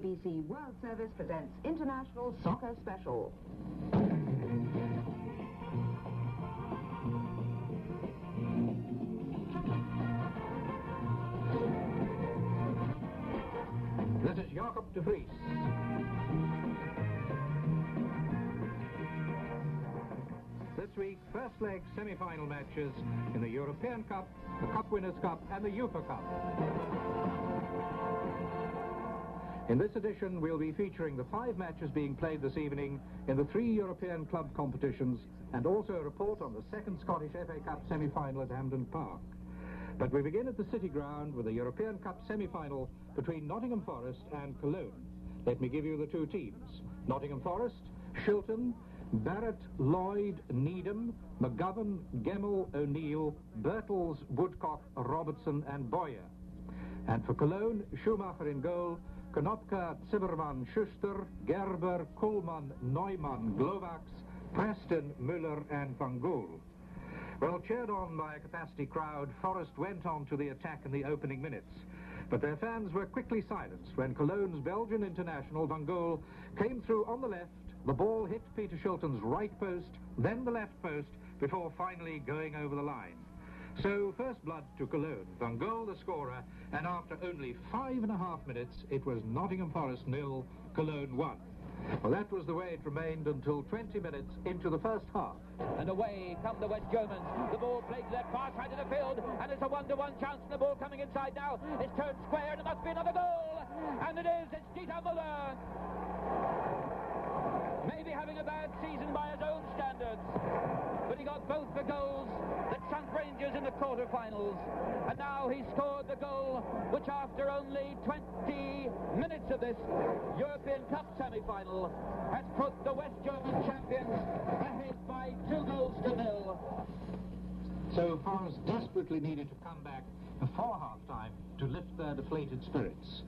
ABC World Service presents International Soccer Special. This is Jacob de Vries. This week, first leg semi-final matches in the European Cup, the Cup Winners' Cup and the UEFA Cup. In this edition, we'll be featuring the 5 matches being played this evening in the 3 European club competitions and also a report on the second Scottish FA Cup semi-final at Hampden Park. But we begin at the City Ground with the European Cup semi-final between Nottingham Forest and Cologne. Let me give you the 2 teams. Nottingham Forest, Shilton, Barrett, Lloyd, Needham, McGovern, Gemmell, O'Neill, Birtles, Woodcock, Robertson and Boyer. And for Cologne, Schumacher in goal, Konopka, Zimmermann, Schuster, Gerber, Kuhlmann, Neumann, Glovax, Preston, Müller and Van Gool. Well, cheered on by a capacity crowd, Forest went on to the attack in the opening minutes. But their fans were quickly silenced when Cologne's Belgian international Van Gool came through on the left. The ball hit Peter Shilton's right post, then the left post, before finally going over the line. So, first blood to Cologne. Van Gool the scorer, and after only 5.5 minutes, it was Nottingham Forest 0, Cologne 1. Well, that was the way it remained until 20 minutes into the first half. And away come the West Germans. The ball played to that far side of the field, and it's a 1-to-1 chance. The ball coming inside now. It's turned square, and it must be another goal. And it is. It's Dieter Müller. Maybe having a bad season by his own standards, but he got both the goals that sunk Rangers in the quarter-finals. And now he scored the goal which, after only 20 minutes of this European Cup semi-final, has put the West German champions ahead by 2-0. So Forest desperately needed to come back before half-time to lift their deflated spirits.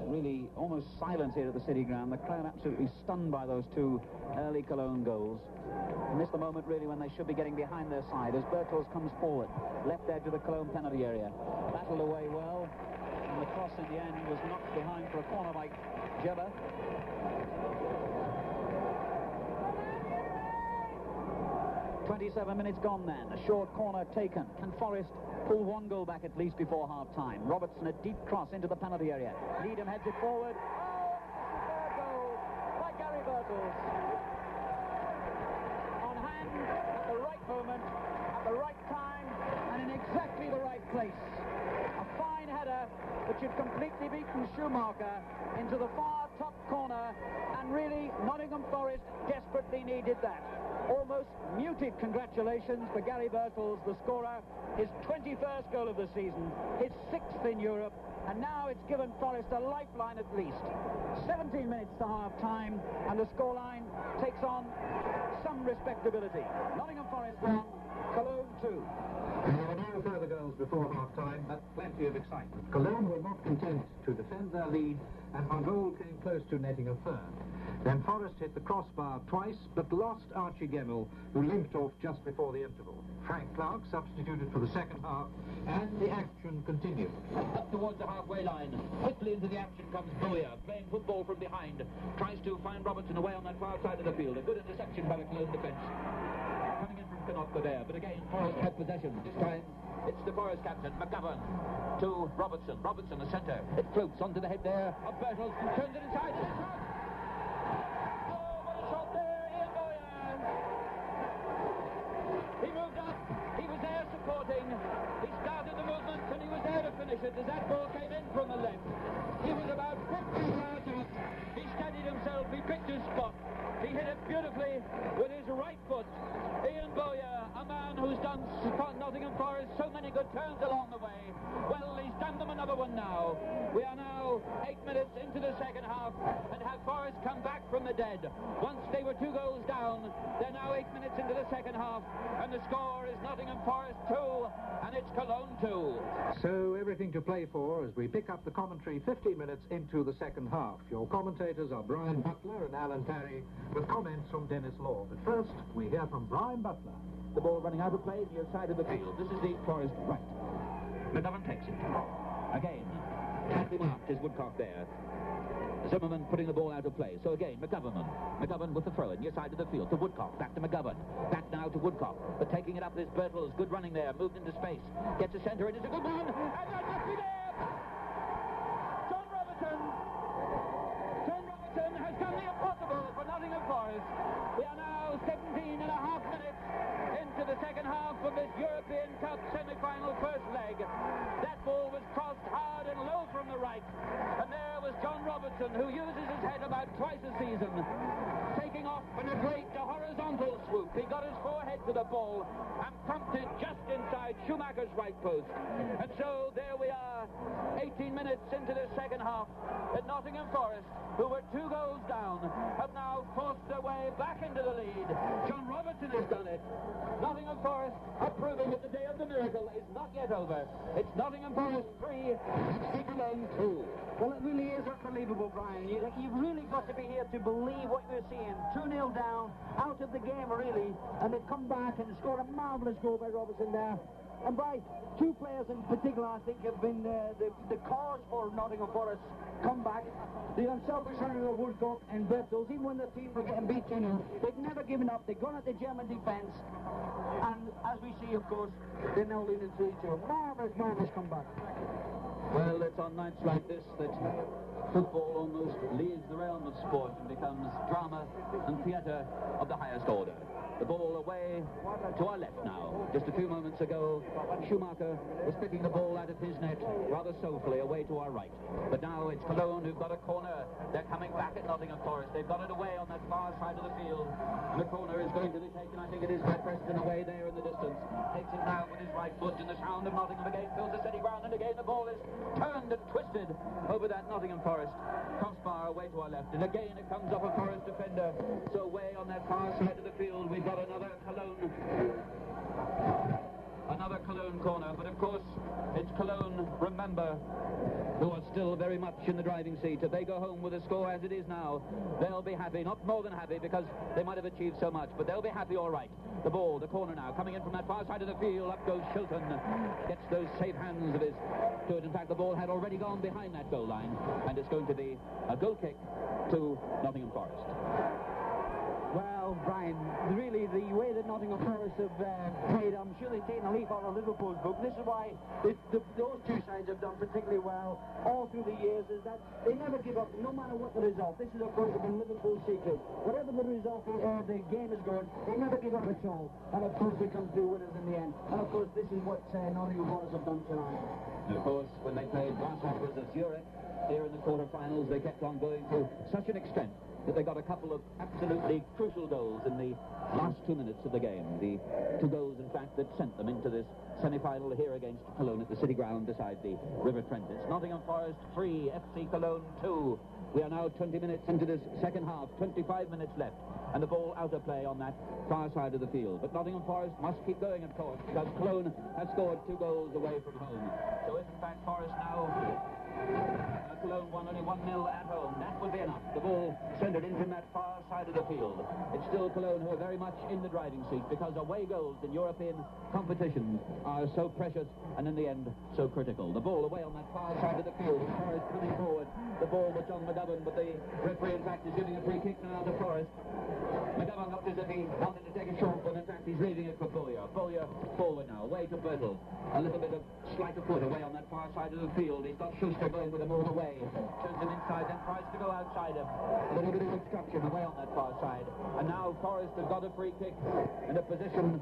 Really almost silence here at the City Ground. The crowd absolutely stunned by those 2 early Cologne goals. Missed the moment really when they should be getting behind their side as Birtles comes forward, left edge of the Cologne penalty area. Battled away well, and the cross in the end was knocked behind for a corner by Jebba. "27 minutes gone then, a short corner taken. Can Forest pull 1 goal back at least before half-time? Robertson, a deep cross into the penalty area. Needham heads it forward. Oh, a goal by Gary Birtles. On hand at the right moment, at the right time, and in exactly the right place. A fine header which had completely beaten Schumacher into the far top corner, and really Nottingham Forest desperately needed that. Almost muted congratulations for Gary Birtles, the scorer. His 21st goal of the season, his 6th in Europe, and now it's given Forest a lifeline at least. 17 minutes to half-time, and the scoreline takes on some respectability. Nottingham Forest 1, Cologne 2. There were no further goals before half-time, but plenty of excitement. Cologne were not content to defend their lead, and Van Gool came close to netting a third. Then Forest hit the crossbar twice, but lost Archie Gemmell, who limped off just before the interval. Frank Clark substituted for the second half, and the action continued. Up towards the halfway line. Quickly into the action comes Boyer, playing football from behind. Tries to find Robertson away on that far side of the field. A good interception by the Cologne defence. Coming in from Konopka there, but again, Forest had possession. This time, it's the Forest captain, McGovern, to Robertson. Robertson, the centre. It floats onto the head there of Birtles, turns it inside. He moved up, he was there supporting, he started the movement and he was there to finish it as that ball came in from the left. He was about 50 yards out, he steadied himself, he picked his spot, he hit it beautifully with his right foot. Ian Boyer, a man who's done Nottingham Forest so many good turns along the way. Well, he's done them another one now. We are now 8 minutes into the second half and have Forest come back from the dead. Once they were 2 goals down, they're now 8 minutes into the second half, and the score is Nottingham Forest 2 and it's Cologne 2. So everything to play for as we pick up the commentary 15 minutes into the second half. Your commentators are Brian Butler and Alan Parry, with comments from Dennis Law. But first, we hear from Brian Butler. The ball running out of play near side of the field. This is the Forest right. McGovern takes it. Again, tightly marked is Woodcock there. Zimmerman putting the ball out of play. So again, McGovern with the throw in, near side of the field, to Woodcock, back to McGovern, back now to Woodcock, but taking it up is Birtles, good running there, moved into space, gets a centre, and it's a good one, and that must be there! John Robertson has done the impossible for Nottingham Forest. We are now 17 and a half minutes into the second half of this European Cup semi-final first leg. That ball was crossed hard and low from the right, and there was John Robertson, who uses his head about twice a season, taking off in a great horizontal swoop. He got his forehead to the ball and pumped it just inside Schumacher's right post. And so there we are, 18 minutes into the second half, at Nottingham Forest, who were 2 goals down, have now forced their way back into the lead. John Robertson has done it. Nottingham Forest are proving that the day of the miracle is not yet over. It's Nottingham Forest 3, FC Cologne 2. Well, it really is unbelievable, Brian. You've really got to be here to believe what you're seeing. 2-0 down, out of the game, really, and they come back and score a marvellous goal by Robertson there. And by 2 players in particular, I think, have been the cause for Nottingham Forest's comeback. The unselfish running of Woodcock and Birtles, even when the team were getting beat 2-0, they've never given up. They've gone at the German defence. And as we see, of course, they're now leading 3-2. Marvellous comeback. Well, it's on nights like this that football almost leaves the realm of sport and becomes drama and theatre of the highest order. The ball away to our left now. Just a few moments ago, Schumacher was picking the ball out of his net rather soulfully away to our right. But now it's Cologne who've got a corner. They're coming back at Nottingham Forest. They've got it away on that far side of the field. The corner is going to be taken, I think it is, by Preston away there in the distance. Takes it now with his right foot, and the sound of Nottingham again fills the steady ground, and again the ball is turned and twisted over that Nottingham Forest crossbar away to our left. And again it comes off a Forest defender. So way on that far side of the field, we've got another Cologne corner, but of course it's Cologne, remember, who are still very much in the driving seat. If they go home with a score as it is now, they'll be happy, not more than happy, because they might have achieved so much, but they'll be happy all right. The ball, the corner now, coming in from that far side of the field, up goes Shilton, gets those safe hands of his to it. In fact, the ball had already gone behind that goal line, and it's going to be a goal kick to Nottingham Forest. Well, Brian, really the way that Nottingham Forest have played, I'm sure they've taken a leaf out of Liverpool's book. This is why those 2 sides have done particularly well all through the years, is that they never give up, no matter what the result. This is, of course, been Liverpool's secret. Whatever the result, the game is good, they never give up at all. And, of course, they come through winners in the end. And, of course, this is what Nottingham Forest have done tonight. And, of course, when they played Grasshoppers of Zurich here in the quarterfinals, they kept on going to such an extent that they got a couple of absolutely crucial goals in the last 2 minutes of the game. The 2 goals, in fact, that sent them into this semi-final here against Cologne at the City Ground beside the River Trent. It's Nottingham Forest 3, FC Cologne 2. We are now 20 minutes into this second half, 25 minutes left, and the ball out of play on that far side of the field. But Nottingham Forest must keep going, of course, because Cologne has scored 2 goals away from home. So if, in fact, Forest now... Cologne won only 1-0 at home. That would be enough. The ball centred in from that far side of the field. It's still Cologne who are very much in the driving seat, because away goals in European competitions are so precious and in the end so critical. The ball away on that far side of the field. Forest coming forward. The ball was on McGovern, but the referee in fact is giving a free kick now to Forest. McGovern looked as if he wanted to take a shot, but in fact he's leaving it for Bowyer. Bowyer forward now, away to Birtles. A little bit of sleight of foot away on that far side of the field. He's got Schuster going with him all the way. Turns him inside, then tries to go outside him. A little bit of obstruction away on that far side. And now Forest have got a free kick in a position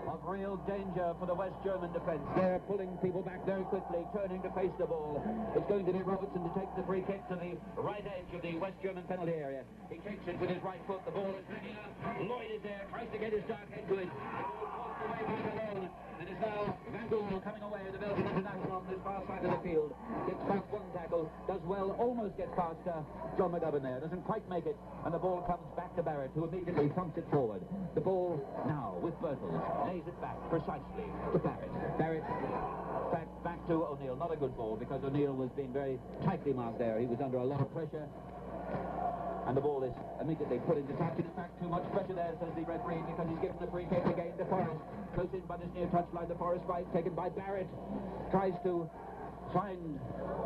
of real danger for the West German defence. They're pulling people back very quickly, turning to face the ball. It's going to be Robertson to take the free kick to the right edge of the West German penalty area. He kicks it with his right foot. The ball is hanging up. Lloyd is there, tries to get his dark head to it. The ball away by Cologne. And it's now Van Gool coming away with the Belgian international on this far side of the field. Gets past one tackle, does well, almost gets past John McGovern there. Doesn't quite make it, and the ball comes back to Barrett, who immediately thumps it forward. The ball now with Birtles, lays it back precisely to Barrett. Barrett back to O'Neill. Not a good ball, because O'Neill was being very tightly marked there. He was under a lot of pressure. And the ball is immediately put into touch. In fact, too much pressure there, says the referee, because he's given the free kick again to Forest. Close in by this near touchline, the Forest right, taken by Barrett. Tries to find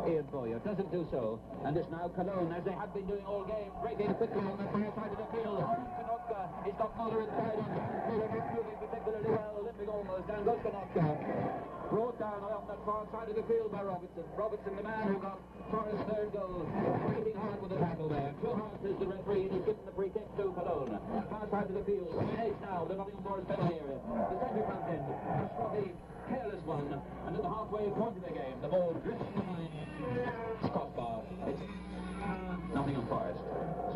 Ian Bowyer. Doesn't do so. And it's now Cologne, as they have been doing all game, breaking quickly on the far side of the field. Konotka, he's got Muller inside him. Muller not moving particularly well, limping almost. Down goes Konotka. Brought down on that far side of the field by Robertson. Robertson, the man who got Forest's third goal, hitting hard with the tackle there. 2 hearts is the referee, and he's given the free kick to Cologne. Far side of the field. 8 now, the Nottingham Forest penalty area. The centre front end. A sloppy, careless one. And at the halfway point of the game, the ball drifts behind crossbar. It's Nottingham Forest.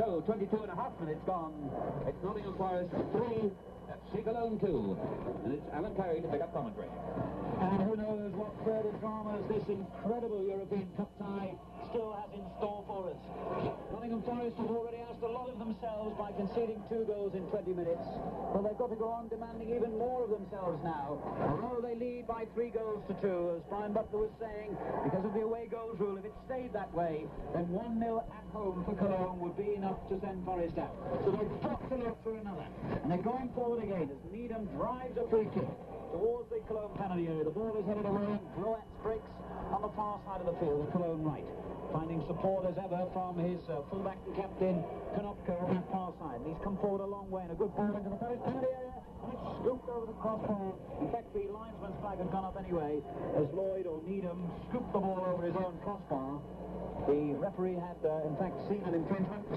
So, 22 and a half minutes gone. It's Nottingham Forest 3, FC Cologne 2. And it's Alan Parry to pick up commentary. And who knows what further dramas this incredible European Cup tie still has in store for us. Nottingham Forest have already asked a lot of themselves by conceding 2 goals in 20 minutes. Well, they've got to go on demanding even more of themselves now. Although they lead by 3 goals to 2, as Brian Butler was saying, because of the away goals rule, if it stayed that way, then 1-0 at home for Cologne would be enough to send Forest out. So they've got to look for another. And they're going forward again as Needham drives a free kick towards the Cologne penalty area. The ball is headed away, and Groats breaks on the far side of the field, the Cologne right. Finding support as ever from his fullback and captain, Konotka, on that far side. And he's come forward a long way, and a good ball into the Forest penalty area, and it's scooped over the crossbar. In fact, the linesman's flag had gone up anyway, as Lloyd or Needham scooped the ball over his own crossbar. The referee had, in fact, seen an infringement,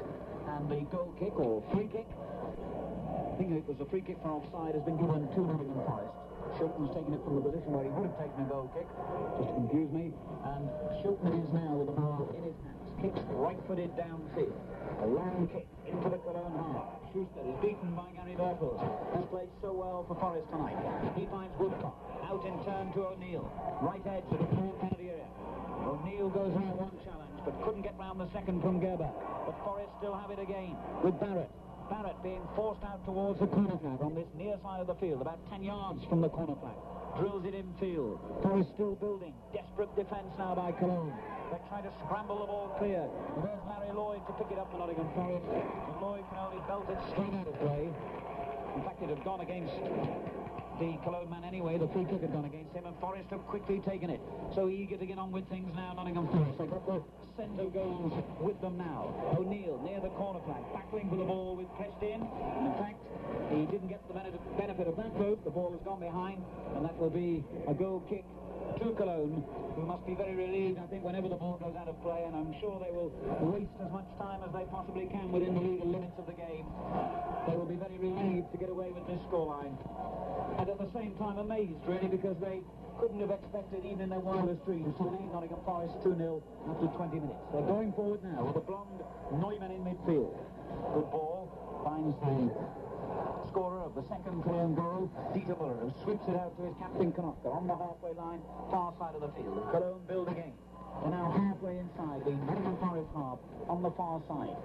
and the goal kick, or free kick, I think it was a free kick for offside, has been given to Nottingham Forest. Shilton's taken it from the position where he would have taken a goal kick, just to confuse me, and Shilton is now with the ball in his hands. Kicks right-footed downfield. A long kick into the Cologne half. Schuster is beaten by Gary Bertels, who's played so well for Forest tonight. He finds Woodcock, out in turn to O'Neill. Right edge of the full penalty area. O'Neill goes round one challenge, but couldn't get round the second from Gerber. But Forest still have it again with Barrett. Barrett being forced out towards the corner flag on this near side of the field, about 10 yards from the corner flag. Drills it infield. Forest still building. Desperate defence now by Cologne. They're trying to scramble the ball clear. And there's Larry Lloyd to pick it up for Nottingham Forest. And Lloyd can only belt it straight out of play. In fact, it had gone against the Cologne man anyway. The free kick had gone against him, and Forest have quickly taken it. So eager to get on with things now, Nottingham Forest. They've got the centre goals with them now. O'Neill near the corner flag, battling for the ball with Preston. And in fact, he didn't get the benefit of that move. The ball has gone behind, and that will be a goal kick to Cologne, who must be very relieved, I think, whenever the ball goes out of play, and I'm sure they will waste as much time as they possibly can within the legal limits of the game. They will be very relieved to get away with this scoreline. And at the same time amazed, really, because they couldn't have expected, even in their wildest dreams, to lead Nottingham Forest 2-0 after 20 minutes. They're going forward now with a blonde Neumann in midfield. Good ball, finds the scorer of the second Cologne goal, Dieter Muller, who sweeps it out to his captain Konotka on the halfway line, far side of the field. Cologne build again. They're now halfway inside the Nottingham Forest half on the far side.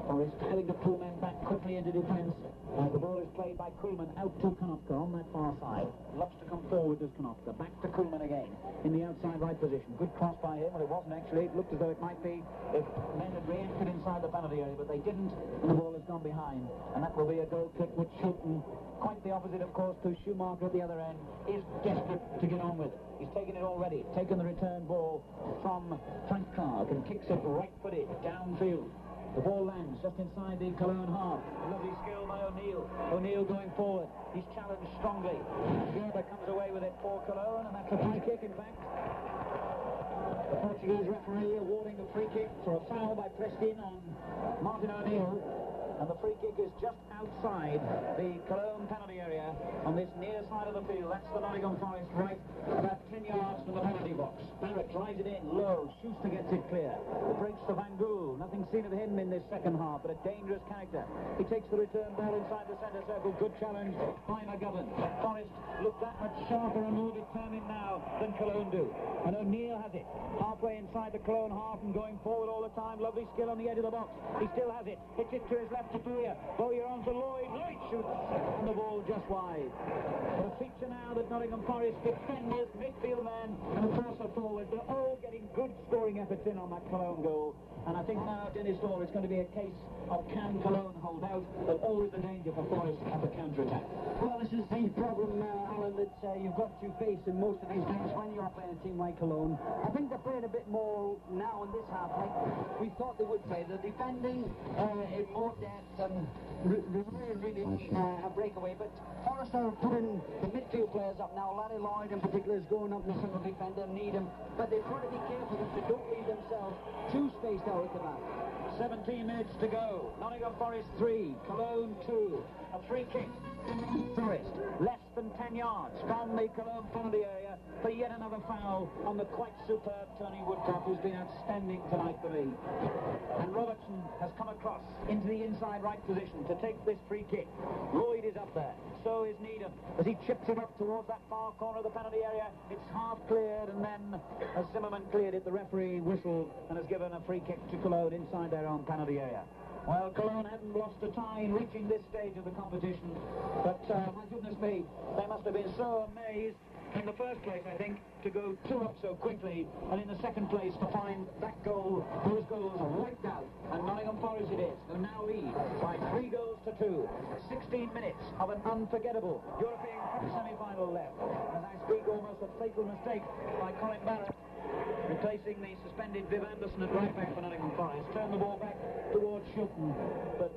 Forest having to pull men back quickly into defence. The ball is played by Kuhlman out to Konotka on that far side. Loves to come forward, does Konotka. Back to Kuhlman again in the outside right position. Good cross by him. Well, it wasn't actually. It looked as though it might be if men had re-entered inside the penalty area, but they didn't, and the ball has gone behind. And that will be a goal kick which Shilton, quite the opposite, of course, to Schumacher at the other end, is desperate to get on with it. He's taken it already. Taken the return ball from Frank Clark and kicks it right-footed downfield. The ball lands just inside the Cologne half. Lovely skill by O'Neill. O'Neill going forward. He's challenged strongly. Gerber comes away with it for Cologne, and that's a free kick, in fact. The Portuguese referee awarding the free kick for a foul by Preston on Martin O'Neill. And the free kick is just outside the Cologne penalty area on this near side of the field. That's the Nottingham Forest right, about 10 yards from the penalty box. Barrett drives it in low. Schuster gets it clear. The breaks to Van Gool. Nothing seen of him in this second half, but a dangerous character. He takes the return ball inside the centre circle. Good challenge by McGovern. Forest look that much sharper and more determined now than Cologne do. And O'Neill has it. Halfway inside the Cologne half and going forward all the time. Lovely skill on the edge of the box. He still has it. Hits it to his left to Bowyer. Bowyer on to Lloyd. Lloyd shoots. And the ball just wide. But a feature now that Nottingham Forest defenders, midfield men, and of course a forward, they're all getting good scoring efforts in on that Cologne goal. And I think now, Dennis Law, it's going to be a case of can Cologne hold out, but always the danger for Forest at the counter-attack. Well, this is the problem, Alan, that you've got to face in most of these games when you're playing a team like Cologne. I think they're playing a bit more now in this half like we thought they would play. They're defending in more depth and really a breakaway, but Forest are putting the midfield players up now. Larry Lloyd in particular is going up in the central defender, Needham, but they've got to be careful that they don't leave themselves too spaced out at the back. 17 minutes to go. Nottingham Forest 3, Cologne 2. A free kick. Forest, less than 10 yards from the Cologne penalty area for yet another foul on the quite superb Tony Woodcock, who's been outstanding tonight for me. And Robertson has come across into the inside right position to take this free kick. Lloyd is up there. So is Needham. As he chips it up towards that far corner of the penalty area, it's half cleared, and then as Zimmerman cleared it, the referee whistled and has given a free kick to Cologne inside their own penalty area. Well, Cologne hadn't lost a tie in reaching this stage of the competition, but my goodness me, they must have been so amazed in the first place, I think, to go 2 up so quickly, and in the second place to find that goal, those goals wiped out, and Nottingham Forest it is, who now lead by 3 goals to 2. 16 minutes of an unforgettable European Cup semi-final left. As I speak, almost a fatal mistake by Colin Barrett, replacing the suspended Viv Anderson at right back for Nottingham Forest. Turned the ball back towards Shilton, but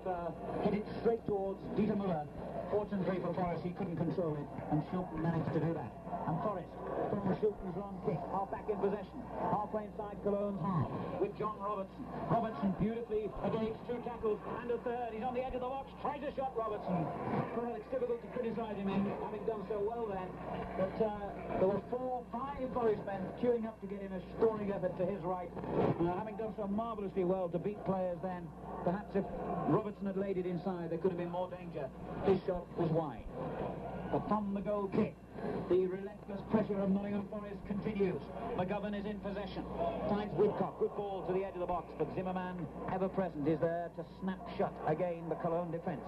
hit it straight towards Dieter Müller. Fortunately for Forest, he couldn't control it, and Shilton managed to do that. And Forest, from Shilton's long kick, half back in possession, halfway inside Cologne's half, with John Robertson. Robertson beautifully against 2 tackles and a third. He's on the edge of the box, tries a shot, Robertson. Well, it's difficult to criticise him in having done so well then, but there were 4-5 Forest men queuing up to get in a scoring effort to his right. Having done so marvellously well to beat players then, perhaps if Robertson had laid it inside, there could have been more danger. His shot was wide. But from the goal kick, the relentless pressure of Nottingham Forest continues. McGovern is in possession. Finds Woodcock. Good ball to the edge of the box, but Zimmerman, ever present, is there to snap shut again the Cologne defence.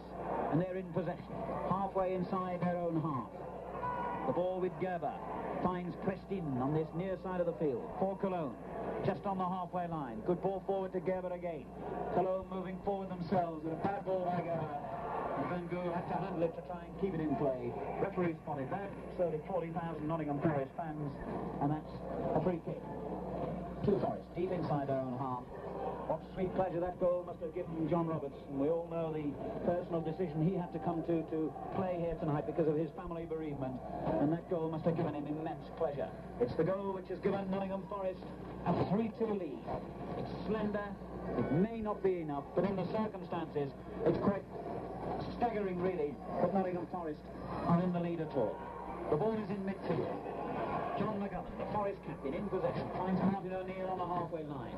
And they're in possession, halfway inside their own half. The ball with Gerber. Finds Preston on this near side of the field for Cologne. Just on the halfway line. Good ball forward to Gerber again. Cologne moving forward themselves with a bad ball by Gerber. Van Gogh had to handle it to try and keep it in play. Referee spotted that. So did 40,000 Nottingham Forest fans. And that's a free kick to Forest, deep inside their own half. What sweet pleasure that goal must have given John Robertson. We all know the personal decision he had to come to play here tonight because of his family bereavement. And that goal must have given him immense pleasure. It's the goal which has given Nottingham Forest a 3-2 lead. It's slender. It may not be enough, but in the circumstances, it's quite staggering, really, that Nottingham Forest are in the lead at all. The ball is in midfield. John McGovern, the Forest captain, in possession, finds Martin O'Neill on the halfway line.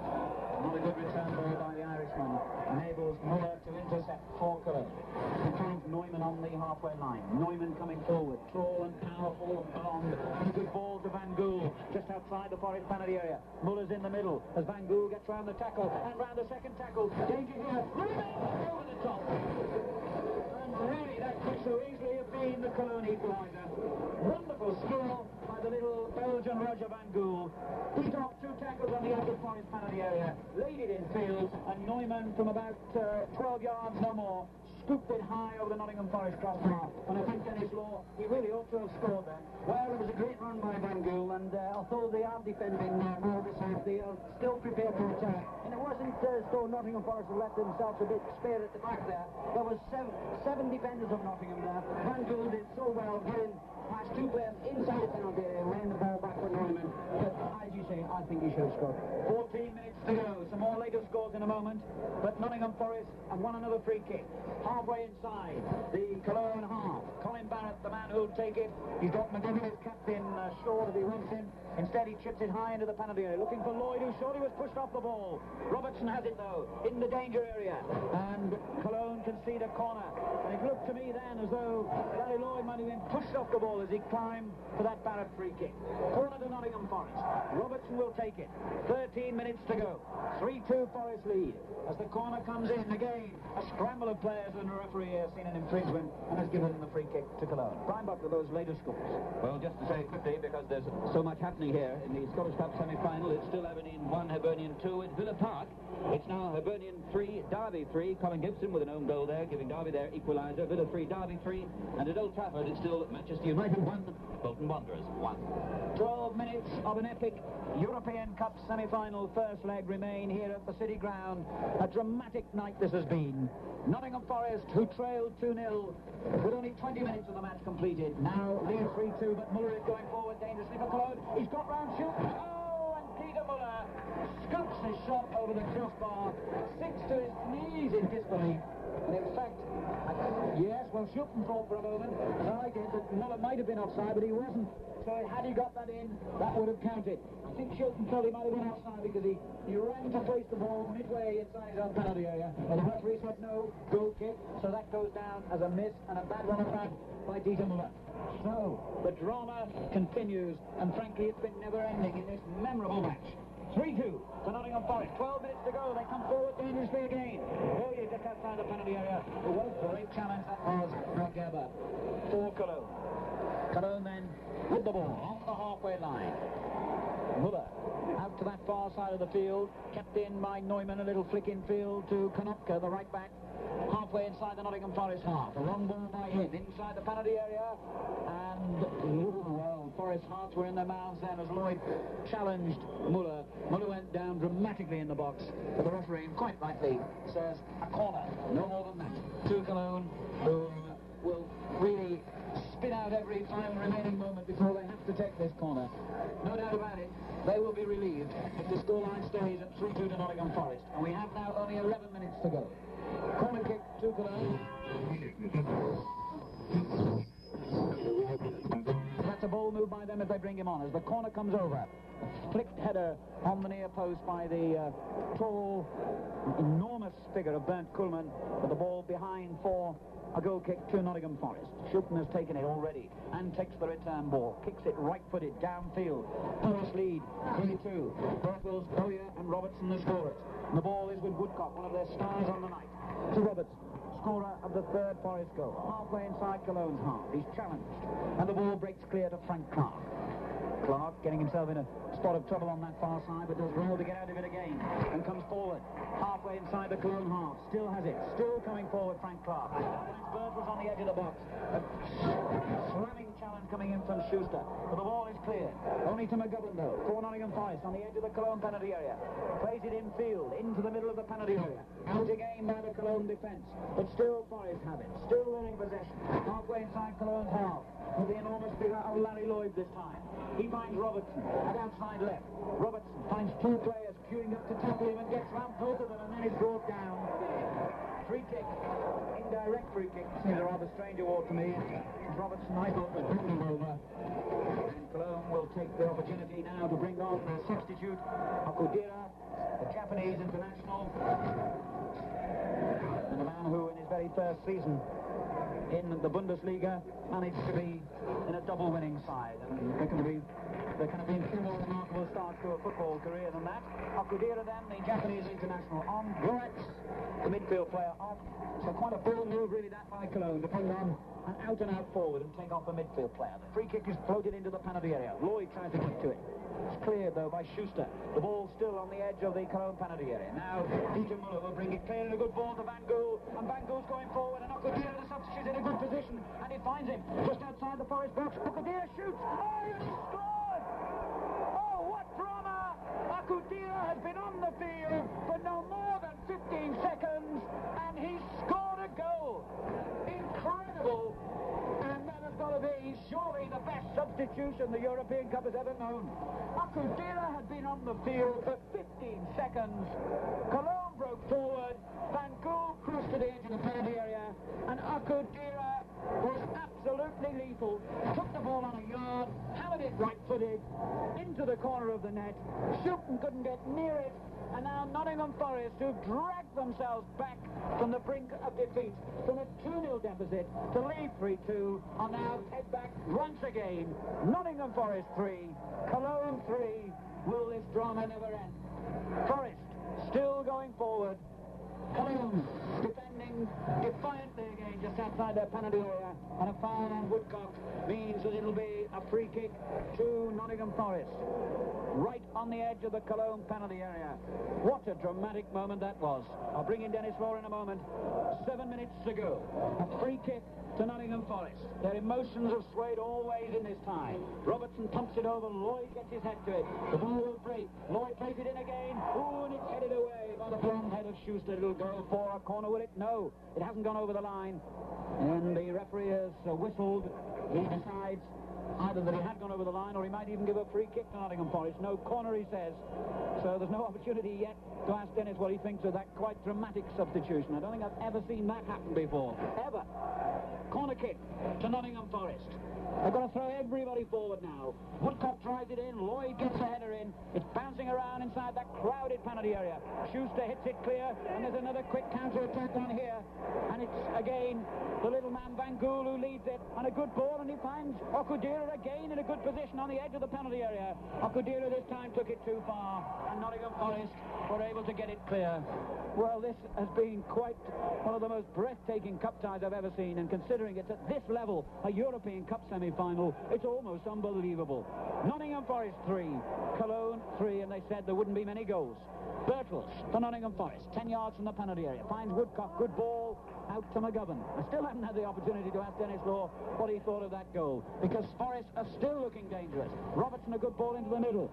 Not a good return ball by the Irishman. Enables Müller to intercept for Cologne. He finds Neumann on the halfway line. Neumann coming forward, tall and powerful and blonde. A good ball to Van Gool, just outside the Forest penalty area. Muller's in the middle as Van Gool gets round the tackle and round the second tackle. Danger here. Over the top. And really, that could so easily have been the Cologne equaliser. Wonderful skill by the little Belgian Roger Van Gool. He dropped 2 tackles on the edge of Forest penalty area, laid it in field, and Neumann from about 12 yards no more scooped it high over the Nottingham Forest crossbar. And I think Dennis Law, he really ought to have scored there. Well, it was a great run by Van Gool, and although they are defending more this half, they are still prepared to attack. And it wasn't as though Nottingham Forest had left themselves a bit spare at the back there. There was seven defenders of Nottingham there. Van Gool did so well getting past 2 players inside the penalty area, laying the ball back for Neumann. But as you say, I think he should have scored. 14 minutes to go. Some more later scores in a moment. But Nottingham Forest have won another free kick. Halfway inside the Cologne half. Colin Barrett, the man who'll take it. He's got McGovern, his captain, short as he wants him. Instead, he chips it high into the penalty area, looking for Lloyd, who surely was pushed off the ball. Robertson has it, though, in the danger area. And Cologne concede a corner. And it looked to me then as though Larry Lloyd might have been pushed off the ball as he climbed for that Barrett free kick. Corner to Nottingham Forest. Robertson will take it. 13 minutes to go. 3-2 3-2 Forest lead. As the corner comes in, again, a scramble of players, and the referee has seen an infringement and has given the free kick to Cologne. Brian Butler, those later scores. Well, just to say quickly, because there's so much happening here in the Scottish Cup semi-final, it's still Aberdeen 1, Hibernian 2 at Villa Park. It's now Hibernian 3, Derby 3. Colin Gibson with an own goal there, giving Derby their equaliser. Villa 3, Derby 3. And at Old Trafford, it's still Manchester United 1, Bolton Wanderers 1. 12 minutes of an epic European Cup semi-final first leg remain here at the City Ground. A dramatic night this has been. Nottingham Forest, who trailed 2-0 with only 20 minutes of the match completed, now lead 3-2, but Muller is going forward dangerously for Cologne. He's got round shoot. Oh, and Peter Muller scoops his shot over the crossbar, sinks to his knees in disbelief. And in fact, yes, well, Schulten thought for a moment, and I did, that Muller might have been offside, but he wasn't. So had he got that in, that would have counted. I think Schulten thought he might have been offside because he ran to place the ball midway inside his own penalty area. But the referee said no, goal kick, so that goes down as a miss and a bad run back by Dieter Muller. So the drama continues, and frankly, it's been never-ending in this memorable match. 3-2 to Nottingham Forest. 12 minutes to go. They come forward dangerously again. Boye just outside the penalty area. It was a great challenge that was from Gerber for Cologne. Cologne then with the ball on the halfway line. Muller out to that far side of the field, kept in by Neumann, a little flick in field to Konopka, the right back, halfway inside the Nottingham Forest half. A long ball by him inside the penalty area, and well, Forest hearts were in their mouths then as Lloyd challenged Muller. Muller went down dramatically in the box, but the referee, quite rightly, says a corner, no more than that, to Cologne, who will really spin out every final remaining moment before they have to take this corner. No doubt about it, they will be relieved if the scoreline stays at 3-2 to Nottingham Forest. And we have now only 11 minutes to go. Corner kick to Cologne. That's a bold move by them if they bring him on. As the corner comes over, a flicked header on the near post by the tall, enormous figure of Bernd Kuhlmann, with the ball behind for a goal kick to Nottingham Forest. Schulten has taken it already and takes the return ball. Kicks it right-footed downfield. Forest lead 3-2. Berthels, Boye and Robertson the scorers. And the ball is with Woodcock, one of their stars on the night. To Robertson, scorer of the third Forest goal. Halfway inside Cologne's half. He's challenged. And the ball breaks clear to Frank Clough. Clough getting himself in a spot of trouble on that far side, but does well to get out of it again and comes forward halfway inside the Cologne half. Still has it, still coming forward, Frank Clough. Bird was on the edge of the box. A slamming challenge coming in from Schuster, but the ball is cleared. Only to McGovern though, for Nottingham Forest on the edge of the Cologne penalty area. Plays it infield into the middle of the penalty area. Out again by the Cologne defence, but still Forest have it, still winning possession. Halfway inside Cologne's half, with the enormous figure of Larry Lloyd this time. He finds Robertson at outside left. Robertson finds two players queuing up to tackle him and gets round both of them and then is brought down. Free kick, indirect free kick. Seems a rather strange award to me. Robertson, I thought, was holding over. And Cologne will take the opportunity now to bring on their substitute, Akudira, the Japanese international. And the man who, in his very first season in the Bundesliga, managed to be in a double winning side. And there can be few more remarkable starts to a football career than that. Akudira then, the Japanese international, on. Goretz, the midfield player, off. So quite a bold move really that by Cologne to bring on an out-and-out forward and take off the midfield player. The free kick is floated into the penalty area. Lloyd tries to get to it. It's cleared though by Schuster. The ball still on the edge of the Cologne penalty area. Now Dieter Muller will bring it clear and a good ball to Van Gool, and Van Gool's going forward, and Akudira, the substitute, in a good position, and he finds him just outside the Forest box. Akudira shoots. Oh, he scored! Oh, what drama! Akudira has been on the field for no more than 15 seconds, and he scored a goal. Incredible! And that has got to be surely the best substitution the European Cup has ever known. Akudira had been on the field for 15 seconds. Cologne broke forward. Van Gool crossed to the edge of the penalty area, and Akudira was absolutely lethal. Took the ball on a yard, hammered it right-footed into the corner of the net. Schulten couldn't get near it. And now Nottingham Forest, who dragged themselves back from the brink of defeat, from a 2-0 deficit to lead 3-2, are now head back once again. Nottingham Forest 3, Cologne 3. Will this drama never end? Forest still going forward. Cologne defending defiantly again just outside their penalty area, and a foul on Woodcock means that it'll be a free kick to Nottingham Forest, right on the edge of the Cologne penalty area. What a dramatic moment that was. I'll bring in Dennis Law in a moment. 7 minutes to go. A free kick to Nottingham Forest. Their emotions have swayed all ways in this tie. Robertson pumps it over. Lloyd gets his head to it. The ball will break. Lloyd plays it in again. Ooh, and it's headed away by the blonde head of Schuster. It'll go for a corner, will it? No, it hasn't gone over the line. And the referee has whistled. He decides either that he had gone over the line or he might even give a free kick to Nottingham Forest. No corner, he says. So there's no opportunity yet to ask Dennis what he thinks of that quite dramatic substitution. I don't think I've ever seen that happen before. Ever. Corner kick to Nottingham Forest. They've got to throw everybody forward now. Woodcock drives it in. Lloyd gets the header in. It's bouncing around inside that crowded penalty area. Schuster hits it clear, and there's another quick counter-attack on here. And it's, again, the little man Van Gool who leads it. And a good ball, and he finds Okudira again in a good position on the edge of the penalty area. Okudira this time took it too far, and Nottingham Forest were able to get it clear. Well, this has been quite one of the most breathtaking cup ties I've ever seen, and considering it's at this level, a European Cup semi-final, it's almost unbelievable. Nottingham Forest 3, Cologne 3, and they said there wouldn't be many goals. Birtles to Nottingham Forest, 10 yards from the penalty area, finds Woodcock, good ball, out to McGovern. I still haven't had the opportunity to ask Dennis Law what he thought of that goal, because Forest are still looking dangerous. Robertson, a good ball into the middle.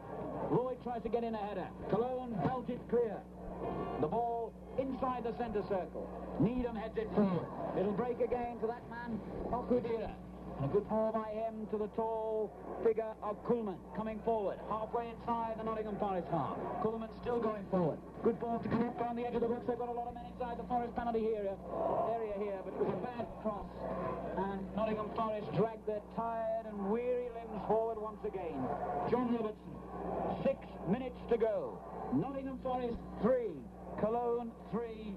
Lloyd tries to get in a header. Cologne belted clear. The ball inside the centre circle. Needham heads it forward. It'll break again to that man, Okudira. And a good ball by him to the tall figure of Kuhlman, coming forward, halfway inside the Nottingham Forest half. Kuhlman still going forward. Good ball to come up on the edge of the box. They've got a lot of men inside the Forest penalty area here, but it was a bad cross. And Nottingham Forest dragged their tired and weary limbs forward once again. John Robertson, 6 minutes to go. Nottingham Forest 3, Cologne 3,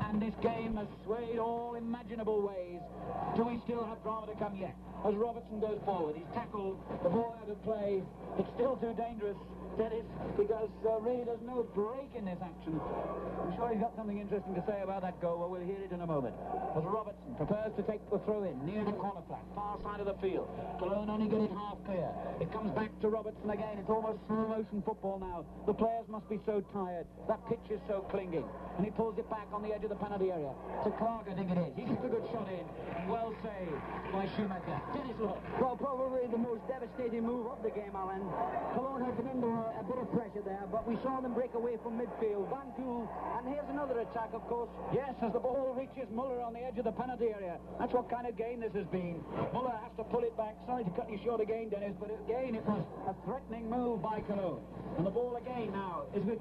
and this game has swayed all imaginable ways. Do we still have drama to come yet? As Robertson goes forward, he's tackled, the ball out of play. It's still too dangerous, Dennis, because really there's no break in this action. I'm sure he's got something interesting to say about that goal. Well, we'll hear it in a moment. As Robertson prepares to take the throw in near the corner flag, far side of the field. Cologne only get it half clear. It comes back to Robertson again. It's almost slow motion football now. The players must be so tired. That pitch is so clinging. And he pulls it back on the edge of the penalty area. To Clark, I think it is. He gets a good shot in. Well saved by Schumacher. Dennis Law. Well, probably the most devastating move of the game, Alan. Cologne had been under a bit of pressure there, but we saw them break away from midfield. Van Gool, and here's another attack, of course. Yes, as the ball reaches Muller on the edge of the penalty area. That's what kind of game this has been. Muller has to pull it back. Sorry to cut you short again, Dennis, but again it was a threatening move by Cologne. And the ball again now is with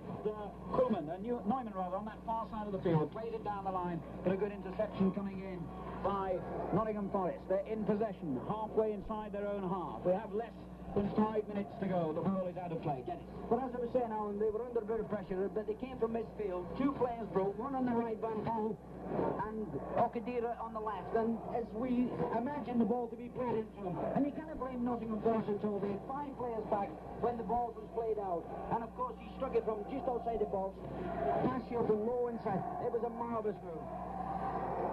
Kuhlman, Neumann rather, on that far side of the field. Plays it down the line, but a good interception coming in by Nottingham Forest. They're in possession, halfway inside their own half. We have less than 5 minutes to go. The ball is out of play. Dennis. But as I was saying, Alan, they were under a bit of pressure, but they came from midfield. 2 players broke, one on the right, Van Gool, and Okudira on the left. And as we imagine the ball to be played into them, and you can't blame Nottingham Forest at all. They had 5 players back when the ball was played out. And of course, he struck it from just outside the box, past you from low inside. It was a marvellous move.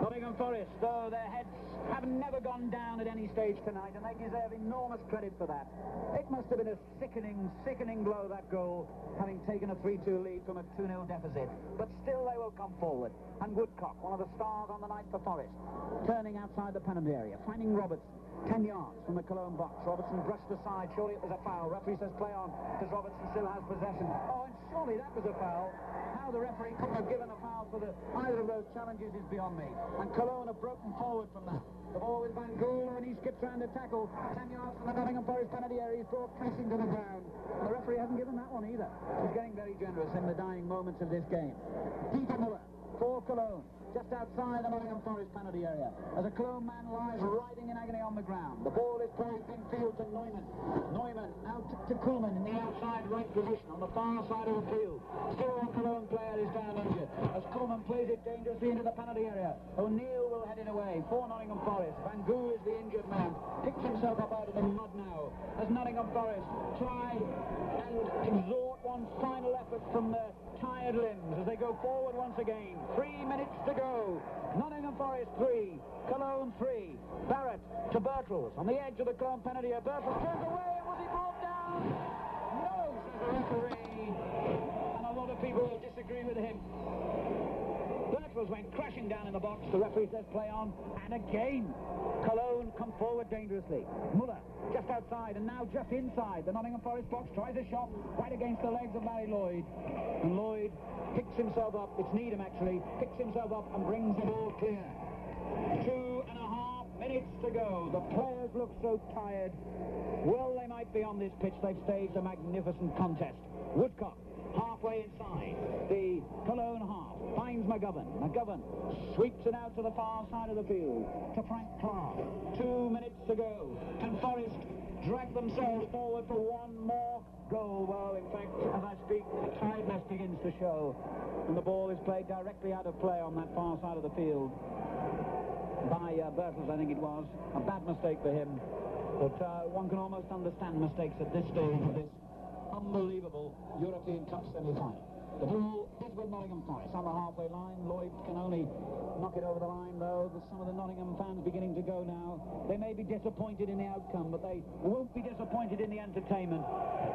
Nottingham Forest, though their heads have never gone down at any stage tonight, and they deserve enormous credit for that. It must have been a sickening blow, that goal, having taken a 3-2 lead from a 2-0 deficit. But still they will come forward. And Woodcock, one of the stars on the night for Forest, turning outside the penalty area, finding Robertson, 10 yards from the Cologne box. Robertson brushed aside. Surely it was a foul. Referee says play on, because Robertson still has possession. Oh, and surely that was a foul. How the referee couldn't have given a foul for either of those challenges is beyond me. And Cologne have broken forward from that. The ball with Van Gool, and he skips round to tackle. 10 yards from the Nottingham Forest penalty area. He's brought pressing to the ground. And the referee hasn't given that one either. He's getting very generous in the dying moments of this game. Peter Muller for Cologne, just outside the Nottingham Forest penalty area, as a Cologne man lies writhing in agony on the ground. The ball is played infield to Neumann. Neumann out to Kuhlman in the outside right position on the far side of the field. Still a Cologne player is down injured as Kuhlman plays it dangerously into the penalty area. O'Neill will head it away for Nottingham Forest. Van Gool is the injured man. Picks himself up out of the mud now as Nottingham Forest try and exhort one final effort from their tired limbs as they go forward once again. 3 minutes to go. Nottingham Forest 3, Cologne 3. Barrett to Birtles on the edge of the Cologne penalty area. Birtles turns away, and was he brought down? No, says the referee. And a lot of people will disagree with him. Birtles went crashing down in the box. The referee says play on. And again, Cologne come forward dangerously. Muller just outside and now just inside the Nottingham Forest box. Tries a shot right against the legs of Larry Lloyd. And Lloyd picks himself up. It's Needham actually. Picks himself up and brings the ball clear. 2.5 minutes to go. The players look so tired. Well, they might be on this pitch. They've staged a magnificent contest. Woodcock halfway inside the Cologne half, finds McGovern. McGovern sweeps it out to the far side of the field to Frank Clough. 2 minutes to go. Can Forest drag themselves forward for one more goal? Well, in fact, as I speak, the tiredness begins to show, and the ball is played directly out of play on that far side of the field by Birtles, I think it was. A bad mistake for him, but one can almost understand mistakes at this stage of this unbelievable European Cup semi-final. The ball is with Nottingham Forest on the halfway line. Lloyd can only knock it over the line, though. There's some of the Nottingham fans beginning to go now. They may be disappointed in the outcome, but they won't be disappointed in the entertainment.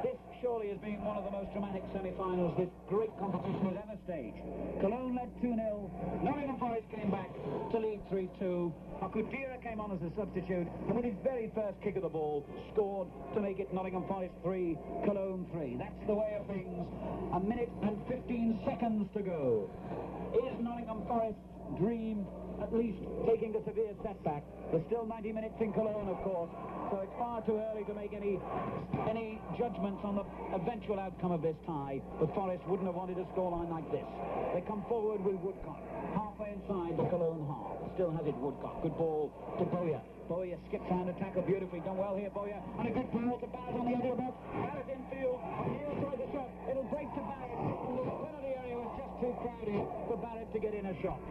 This surely has been one of the most dramatic semi-finals this great competition has ever staged. Cologne led 2-0. Nottingham Forest came back to lead 3-2. Akudira came on as a substitute, and with his very first kick of the ball, scored to make it Nottingham Forest 3, Cologne 3. That's the way of things. A minute and 15 seconds to go. Is Nottingham Forest's dream at least taking a severe setback? There's still 90 minutes in Cologne, of course, so it's far too early to make any judgments on the eventual outcome of this tie, but Forest wouldn't have wanted a scoreline like this. They come forward with Woodcock, halfway inside the Cologne half. Still has it, Woodcock. Good ball to Bowyer. Bowyer skips down to tackle beautifully. Done well here, Bowyer. And a good ball to Barrett on the other box. Barrett in field. O'Neill tries a shot. It'll break to Barrett. And the penalty area was just too crowded for Barrett to get in a shot.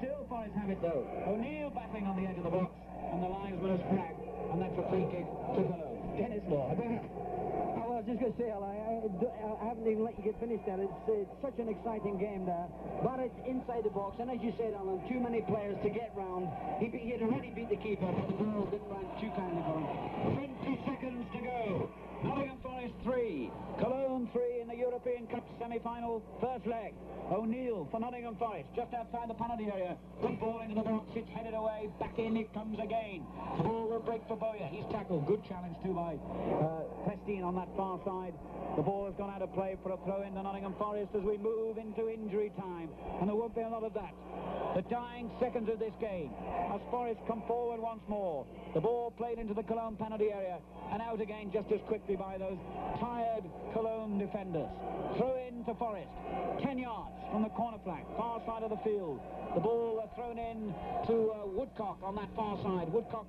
Still Forest have it, though. O'Neill battling on the edge of the box. And the linesman has fragged. And that's a free kick to Cologne. Dennis Law. I was just going to say, Al, I haven't even let you get finished there. It's such an exciting game there. Barrett's inside the box, and as you said, Alan, too many players to get round. He had already beat the keeper, but the ball didn't run too kindly for him. 20 seconds to go. Nottingham Forest 3, Cologne 3 in the European Cup semi-final, first leg. O'Neill for Nottingham Forest, just outside the penalty area. Good ball into the box, it's headed away, back in it comes again. The ball will break for Bowyer, he's tackled. Good challenge too by Prestine on that far side. The ball has gone out of play for a throw in to Nottingham Forest as we move into injury time, and there won't be a lot of that. The dying seconds of this game as Forest come forward once more. The ball played into the Cologne penalty area and out again just as quickly by those tired Cologne defenders. Throw in to Forest, 10 yards from the corner flag, far side of the field. The ball thrown in to Woodcock on that far side. Woodcock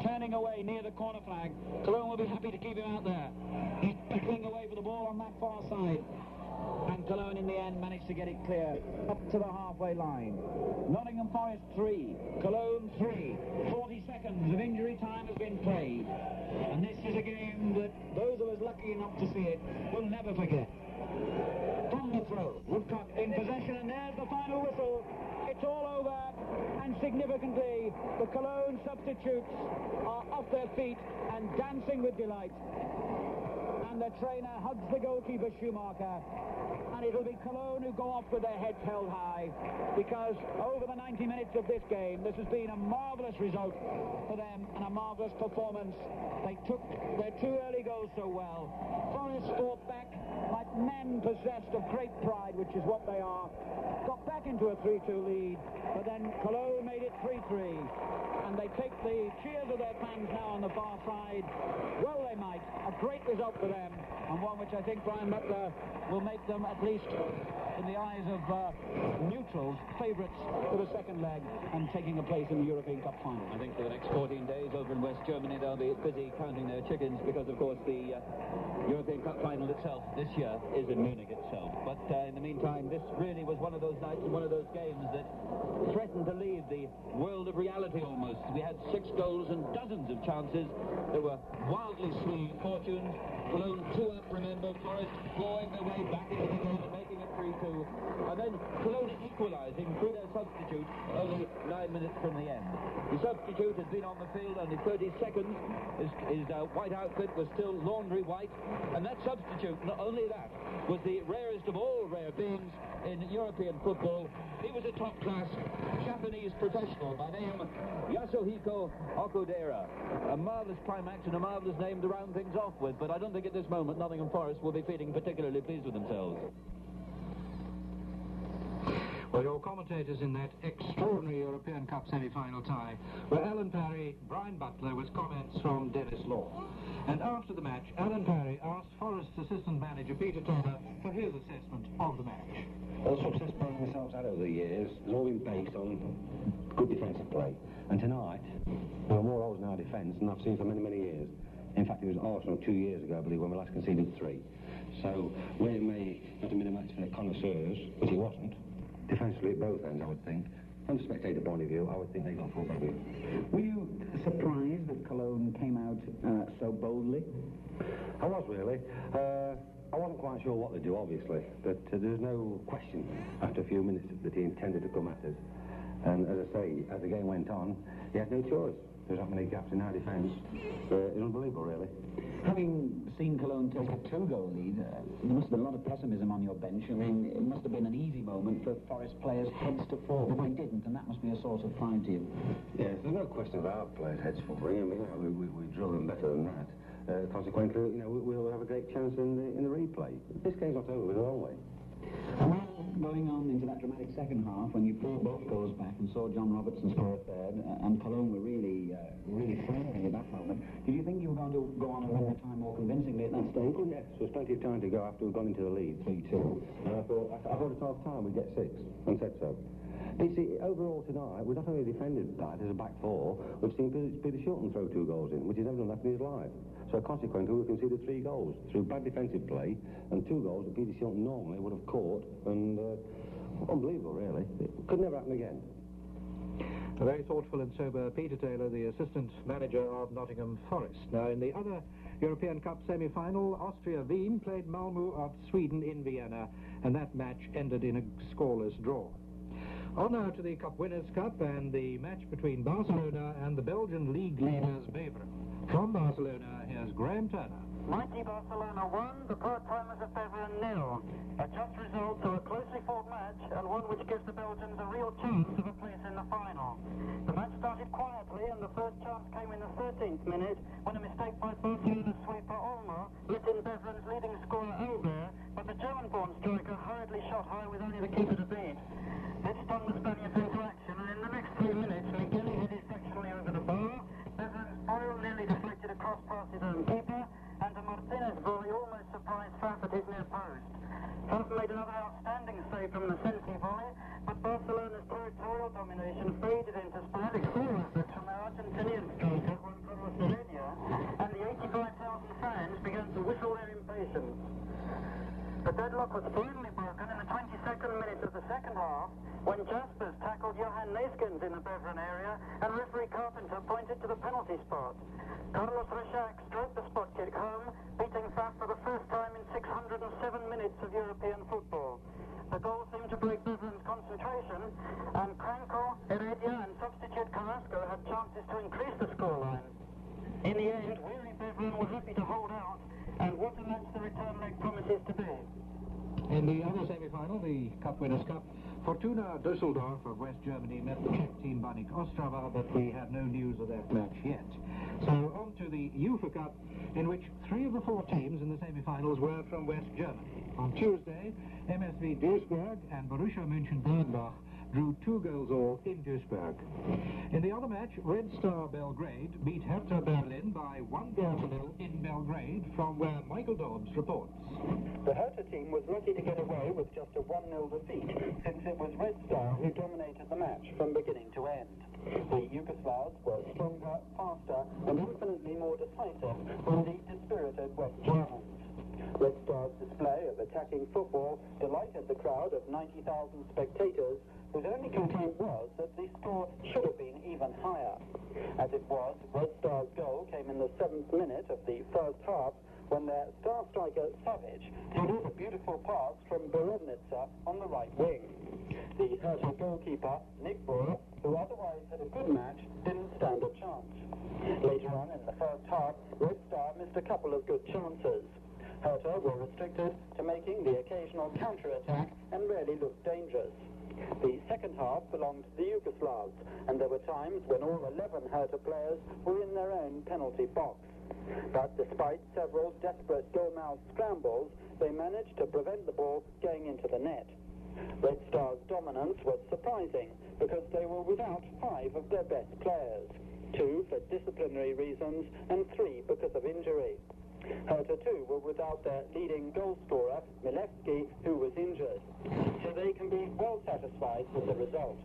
turning away near the corner flag. Cologne will be happy to keep him out there. He's battling away for the ball on that far side. And Cologne in the end managed to get it clear up to the halfway line. Nottingham Forest 3, Cologne 3. 40 seconds of injury time has been played. And this is a game that those of us lucky enough to see it will never forget. From the throw, Woodcock in possession, and there's the final whistle. It's all over, and significantly, the Cologne substitutes are off their feet and dancing with delight. And the trainer hugs the goalkeeper, Schumacher, and it'll be Cologne who go off with their heads held high, because over the 90 minutes of this game, this has been a marvellous result for them and a marvellous performance. They took their 2 early goals so well. Forest fought back like men possessed of great pride, which is what they are. Got back into a 3-2 lead, but then Cologne made it 3-3. And they take the cheers of their fans now on the far side. Well, they might. A great result for them, and one which I think Brian Butler will make them, at least in the eyes of neutrals, favourites for the second leg and taking a place in the European Cup final. I think for the next 14 days over in West Germany they'll be busy counting their chickens, because of course the European Cup final itself this year is in Munich itself. But in the meantime, this really was one of those nights and one of those games that threatened to leave the world of reality almost. We had 6 goals and dozens of chances. There were wildly swinging fortunes. Cologne 2 up, remember. Forest clawing their way back into the game and making it 3-2. substitute only 9 minutes from the end. The substitute has been on the field only 30 seconds. His white outfit was still laundry white, and that substitute, not only that, was the rarest of all rare beings in European football. He was a top-class Japanese professional by name Yasuhiko Okudera. A marvellous climax and a marvellous name to round things off with, but I don't think at this moment Nottingham Forest will be feeling particularly pleased with themselves. Well, your commentators in that extraordinary European Cup semi-final tie were Alan Parry, Brian Butler, with comments from Dennis Law. And after the match, Alan Parry asked Forest's assistant manager Peter Taylor for his assessment of the match. Well, the success brought themselves out over the years has all been based on good defensive play. And tonight, there were more holes in our defence than I've seen for many, many years. In fact, it was Arsenal 2 years ago, I believe, when we last conceded 3. So, where it may not have been a match for the connoisseurs, which it wasn't, defensively at both ends, I would think. From the spectator point of view, I would think they got full W. Were you surprised that Cologne came out so boldly? I was, really. I wasn't quite sure what to do, obviously, but there was no question after a few minutes that he intended to come at us. And as I say, as the game went on, he had no choice. There was that many gaps in our defence. It was unbelievable, really. Having seen Cologne take a 2-goal lead, there must have been a lot of pessimism on your bench. I mean, it must have been an easy moment for Forest players' heads to fall, but they didn't, and that must be a source of pride to you. Yes, there's no question of our players' heads falling. I mean, we drill them better than that. Consequently, we'll have a great chance in the replay. This game's not over, we're long way. Well, going on into that dramatic second half, when you pulled both goals back and saw John Robertson score a third, and Cologne were really flaring at that moment, did you think you were going to go on and win the time more convincingly at that stage? Oh, yes, there was plenty of time to go after we'd gone into the lead, 3-2. And I thought at half-time we'd get 6, and said so. You see, overall tonight, we've not only defended bad as a back four, we've seen Peter Shilton throw 2 goals in, which he's never done that in his life. So consequently, we conceded 3 goals through bad defensive play, and 2 goals that Peter Shilton normally would have caught, and unbelievable, really. It could never happen again. A very thoughtful and sober Peter Taylor, the assistant manager of Nottingham Forest. Now, in the other European Cup semi-final, Austria Wien played Malmö of Sweden in Vienna, and that match ended in a scoreless draw. On now to the Cup Winners' Cup and the match between Barcelona and the Belgian league leaders Beveren. From Barcelona, here's Graham Turner. Mighty Barcelona 1, the part-timers of Beveren 0. A just result to a closely fought match, and one which gives the Belgians a real chance of a place in the final. The match started quietly, and the first chance came in the 13th minute, when a mistake by Barcelona's sweeper Olmo let in Beveren's leading scorer Albert, but the German-born striker hurriedly shot high with only the keeper to beat. This stung the Spaniards into action, and in the next 3 minutes, Miguel headed sectionally over the bar. Beveren's foil nearly deflected a cross past his own keeper, and a Martinez volley almost surprised Faf at his near post. Faf made another outstanding save from the Sensi volley, but Barcelona's territorial domination faded into sporadic score efforts from their Argentinian striker, Juan Carlos Heredia, and the 85,000 fans began to whistle their impatience. The deadlock was finally broken in the 22nd minute of the second half, when Jaspers tackled Johan Neeskens in the Beveren area, and referee Carpenter pointed to the penalty spot. Carlos Reixac stroked the spot kick home, beating Faf for the first time in 607 minutes of European football. The goal seemed to break Beveren's concentration, and Krankel, Heredia and substitute Carrasco had chances to increase the scoreline. In the end, weary Beveren were happy to hold out, and what a match the return leg promises to be. In the other semi-final, the Cup Winners' Cup, Fortuna Düsseldorf of West Germany met the Czech team Baník Ostrava, but we have no news of that match yet. So on to the UEFA Cup, in which 3 of the 4 teams in the semi-finals were from West Germany. On Tuesday, MSV Duisburg and Borussia Mönchengladbach drew 2 goals all in Duisburg. In the other match, Red Star Belgrade beat Hertha Berlin by 1-0 in Belgrade, from where Michael Dobbs reports. The Hertha team was lucky to get away with just a 1-0 defeat, since it was Red Star who dominated the match from beginning to end. The Yugoslavs were stronger, faster, and infinitely more decisive than the dispirited West Germans. Red Star's display of attacking football delighted the crowd of 90,000 spectators, whose only complaint was that the score should have been even higher. As it was, Red Star's goal came in the 7th minute of the first half, when their star striker Savage headed a beautiful pass from Borownica on the right wing. The Hertha goalkeeper, Nick Boer, who otherwise had a good match, didn't stand a chance. Later on in the first half, Red Star missed a couple of good chances. Hertha were restricted to making the occasional counter-attack and rarely looked dangerous. The second half belonged to the Yugoslavs, and there were times when all 11 Hertha players were in their own penalty box. But despite several desperate goal-mouth scrambles, they managed to prevent the ball going into the net. Red Star's dominance was surprising because they were without 5 of their best players, 2 for disciplinary reasons and 3 because of injury. Hertha too were without their leading goal scorer, Milewski, who was injured. So they can be well satisfied with the result.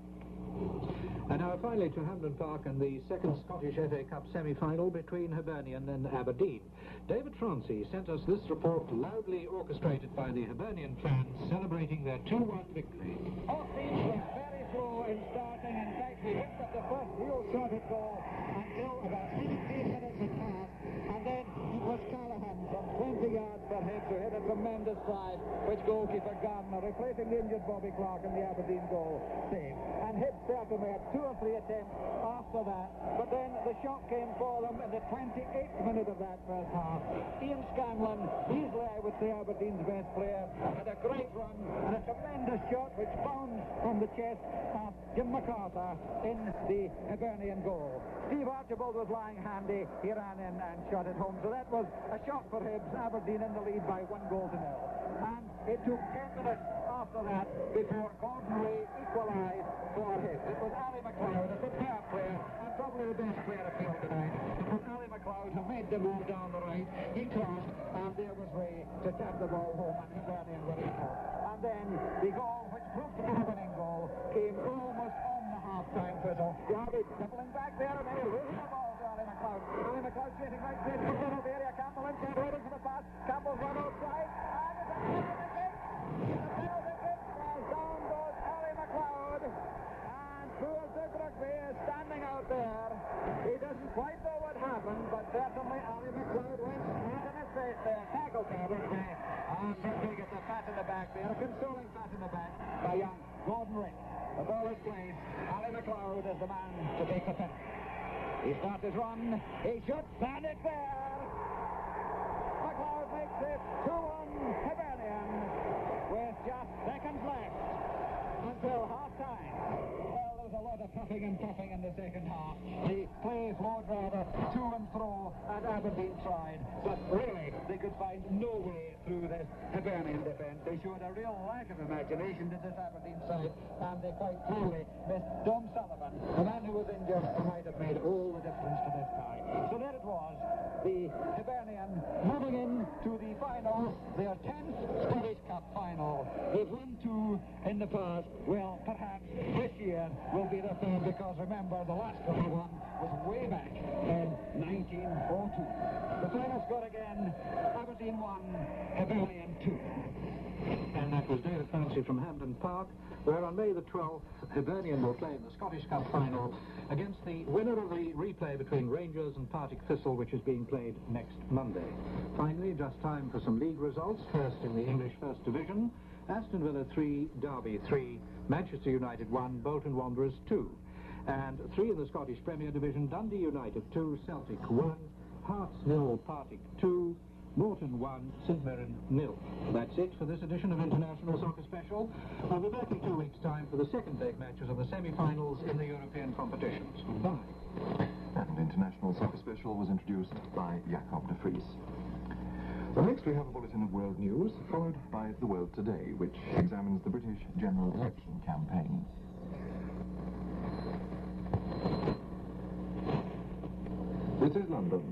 And now finally to Hampden Park and the second Scottish FA Cup semi-final between Hibernian and Aberdeen. David Francie sent us this report, loudly orchestrated by the Hibernian fans celebrating their 2-1 victory. Off things was very slow in starting. In fact, we picked up the first real shot at goal until about 18 minutes had passed. And then it was Callahan from 20 yards per Hibs who hit a tremendous drive, which goalkeeper Gardner, replacing the injured Bobby Clark in the Aberdeen goal, saved. And Hibs certainly had 2 or 3 attempts after that, but then the shot came for them in the 28th minute of that first half. Ian Scanlon, easily I would say Aberdeen's best player, had a great run and a tremendous shot which bounced from the chest of Jim MacArthur in the Hibernian goal. Steve Archibald was lying handy, he ran in and shot it home. So that was a shot for Hibs, Aberdeen in the lead by 1-0. And it took 10 minutes after that before Gordon Ray equalised for Hibs. It was Ali McLeod, a superb player, and probably the best player of field tonight. It was Ali McLeod who made the move down the right. He crossed, and there was Ray to tap the ball home, and Hibernian were equal. And then the goal, which proved to be the winning goal, came almost on the half-time whistle. Garvey dribbling back there, and then he raised the ball to Ali McLeod. Ali McLeod chasing right straight to the middle of the area. Campbell inside, waiting for the pass. Campbell's run outside, and it's a down goes Ali McLeod, and poor Doug Rugby is standing out there. He doesn't quite know what happened, but certainly Ali McLeod went straight in his face there, tackled there, and Rugby gets a pat in the back there, a consoling pat in the back by young Gordon Rick. The ball is played. Ali McLeod is the man to take the penalty. He starts his run, he shoots, and it's there. McLeod makes it 2-1 Hibernian with just seconds left until half-time. Well, there was a lot of puffing and puffing in the second half. The play flowed rather to and fro at Aberdeen side, but really they could find no way through this Hibernian defence. They showed a real lack of imagination to this Aberdeen side, and they quite clearly missed Dom Sullivan, the man who was injured, who might have made all the difference to this tie. So there it was, the Hibernian moving into the final, their 10th Scottish Cup final. They've won 2 in the past. Well, perhaps this year will be the third, because remember, the last one was way back in 1902. The final score again, Aberdeen 1, Hibernian 2. And that was David Francie from Hampden Park, where on May the 12th, Hibernian will play in the Scottish Cup final against the winner of the replay between Rangers and Partick Thistle, which is being played next Monday. Finally, just time for some league results. First in the English First Division, Aston Villa 3, Derby 3, Manchester United 1, Bolton Wanderers 2. And 3 in the Scottish Premier Division, Dundee United 2, Celtic 1, Hearts 0, Partick 2, Morton 1, St Mirren 0. That's it for this edition of International Soccer Special. I'll be back in 2 weeks' time for the second leg matches of the semi-finals in the European competitions. Goodbye. And International Soccer Special was introduced by Jacob de Vries. Well, next we have a bulletin of world news, followed by The World Today, which examines the British general election campaign. This is London.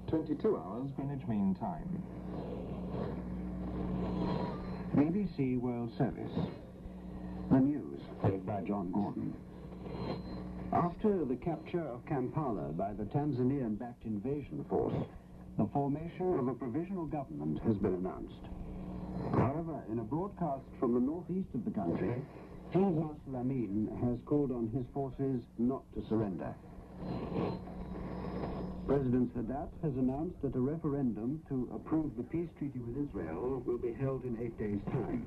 22 hours, Greenwich Mean Time. BBC World Service. The news, read by John Gordon. After the capture of Kampala by the Tanzanian-backed invasion force, the formation of a provisional government has been announced. However, in a broadcast from the northeast of the country, Field Marshal Amin has called on his forces not to surrender. President Sadat has announced that a referendum to approve the peace treaty with Israel will be held in 8 days' time.